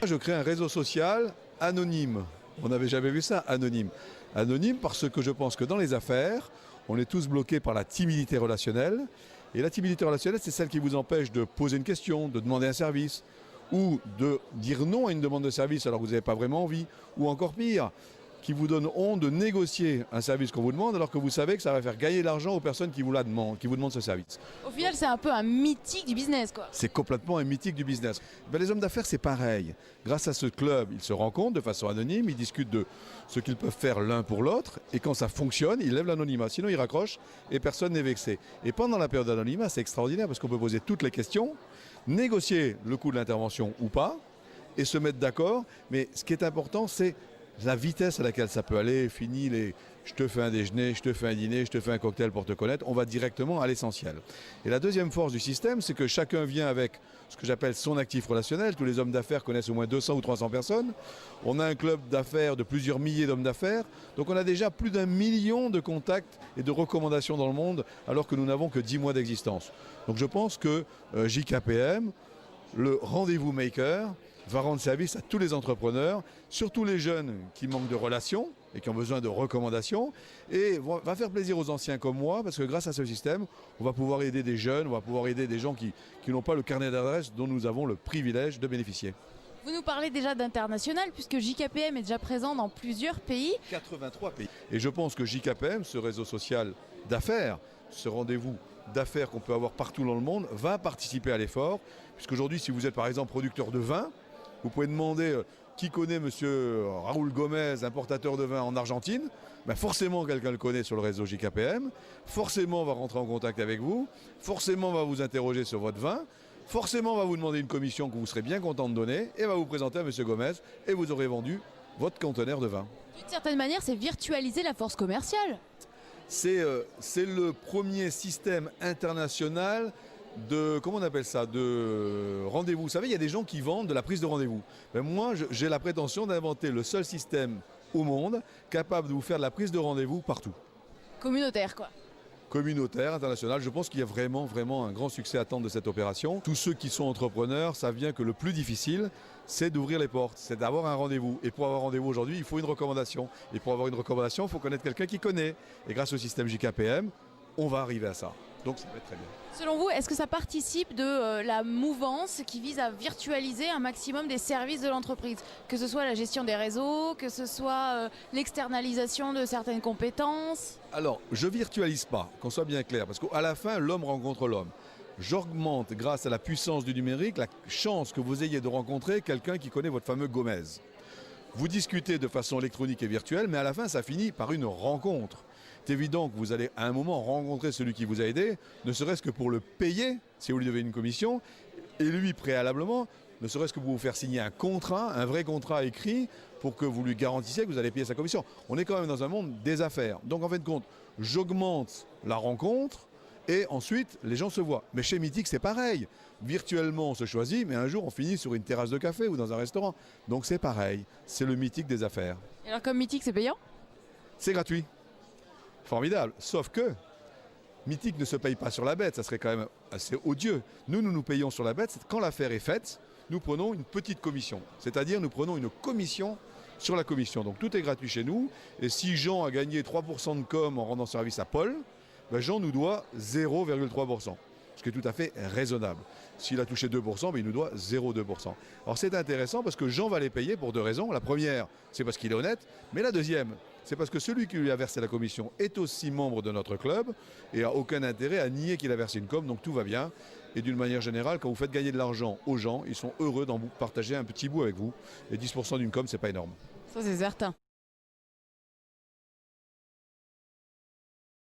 Je crée un réseau social anonyme. On n'avait jamais vu ça, anonyme. Anonyme parce que je pense que dans les affaires, on est tous bloqués par la timidité relationnelle. Et la timidité relationnelle, c'est celle qui vous empêche de poser une question, de demander un service, ou de dire non à une demande de service alors que vous n'avez pas vraiment envie, ou encore pire, qui vous donne honte de négocier un service qu'on vous demande alors que vous savez que ça va faire gagner de l'argent aux personnes qui vous demandent ce service. Au final, c'est un peu un mythique du business, quoi. C'est complètement un mythique du business. Ben, les hommes d'affaires, c'est pareil. Grâce à ce club, ils se rencontrent de façon anonyme, ils discutent de ce qu'ils peuvent faire l'un pour l'autre, et quand ça fonctionne, ils lèvent l'anonymat. Sinon, ils raccrochent et personne n'est vexé. Et pendant la période d'anonymat, c'est extraordinaire parce qu'on peut poser toutes les questions, négocier le coût de l'intervention ou pas, et se mettre d'accord. Mais ce qui est important, c'est la vitesse à laquelle ça peut aller. Fini les je te fais un déjeuner, je te fais un dîner, je te fais un cocktail pour te connaître. On va directement à l'essentiel. Et la deuxième force du système, c'est que chacun vient avec ce que j'appelle son actif relationnel. Tous les hommes d'affaires connaissent au moins 200 ou 300 personnes. On a un club d'affaires de plusieurs milliers d'hommes d'affaires. Donc on a déjà plus d'1 million de contacts et de recommandations dans le monde alors que nous n'avons que 10 mois d'existence. Donc je pense que JKPM, le rendez-vous maker, va rendre service à tous les entrepreneurs, surtout les jeunes qui manquent de relations et qui ont besoin de recommandations, et va faire plaisir aux anciens comme moi, parce que grâce à ce système, on va pouvoir aider des jeunes, on va pouvoir aider des gens qui n'ont pas le carnet d'adresses dont nous avons le privilège de bénéficier. Vous nous parlez déjà d'international, puisque JKPM est déjà présent dans plusieurs pays. 83 pays. Et je pense que JKPM, ce réseau social d'affaires, ce rendez-vous d'affaires qu'on peut avoir partout dans le monde, va participer à l'effort, puisqu'aujourd'hui, si vous êtes par exemple producteur de vin, vous pouvez demander qui connaît monsieur Raoul Gomez, importateur de vin en Argentine. Ben forcément, quelqu'un le connaît sur le réseau JKPM. Forcément, on va rentrer en contact avec vous. Forcément, on va vous interroger sur votre vin. Forcément, on va vous demander une commission que vous serez bien content de donner et va vous présenter à monsieur Gomez et vous aurez vendu votre conteneur de vin. D'une certaine manière, c'est virtualiser la force commerciale. C'est le premier système international de, comment on appelle ça, de rendez-vous. Vous savez, il y a des gens qui vendent de la prise de rendez-vous. Ben moi, j'ai la prétention d'inventer le seul système au monde capable de vous faire de la prise de rendez-vous partout. Communautaire, quoi. Communautaire, international. Je pense qu'il y a vraiment, vraiment un grand succès à attendre de cette opération. Tous ceux qui sont entrepreneurs savent bien que le plus difficile, c'est d'ouvrir les portes, c'est d'avoir un rendez-vous. Et pour avoir un rendez-vous aujourd'hui, il faut une recommandation. Et pour avoir une recommandation, il faut connaître quelqu'un qui connaît. Et grâce au système JKPM, on va arriver à ça. Donc ça va être très bien. Selon vous, est-ce que ça participe de la mouvance qui vise à virtualiser un maximum des services de l'entreprise? Que ce soit la gestion des réseaux, que ce soit l'externalisation de certaines compétences? Alors, je virtualise pas, qu'on soit bien clair, parce qu'à la fin, l'homme rencontre l'homme. J'augmente, grâce à la puissance du numérique, la chance que vous ayez de rencontrer quelqu'un qui connaît votre fameux Gomez. Vous discutez de façon électronique et virtuelle, mais à la fin, ça finit par une rencontre. C'est évident que vous allez à un moment rencontrer celui qui vous a aidé, ne serait-ce que pour le payer, si vous lui devez une commission, et lui préalablement, ne serait-ce que pour vous faire signer un contrat, un vrai contrat écrit, pour que vous lui garantissiez que vous allez payer sa commission. On est quand même dans un monde des affaires. Donc en fin de compte, j'augmente la rencontre, et ensuite, les gens se voient. Mais chez Mythique, c'est pareil. Virtuellement, on se choisit, mais un jour, on finit sur une terrasse de café ou dans un restaurant. Donc c'est pareil. C'est le Mythique des affaires. Et alors comme Mythique, c'est payant? C'est gratuit. Formidable. Sauf que Mythique ne se paye pas sur la bête. Ça serait quand même assez odieux. Nous payons sur la bête. Quand l'affaire est faite, nous prenons une petite commission. C'est-à-dire, nous prenons une commission sur la commission. Donc tout est gratuit chez nous. Et si Jean a gagné 3% de com en rendant service à Paul, ben Jean nous doit 0,3%, ce qui est tout à fait raisonnable. S'il a touché 2%, ben il nous doit 0,2%. Alors c'est intéressant parce que Jean va les payer pour deux raisons. La première, c'est parce qu'il est honnête, mais la deuxième, c'est parce que celui qui lui a versé la commission est aussi membre de notre club et n'a aucun intérêt à nier qu'il a versé une com, donc tout va bien. Et d'une manière générale, quand vous faites gagner de l'argent aux gens, ils sont heureux d'en partager un petit bout avec vous. Et 10% d'une com, c'est pas énorme. Ça, c'est certain.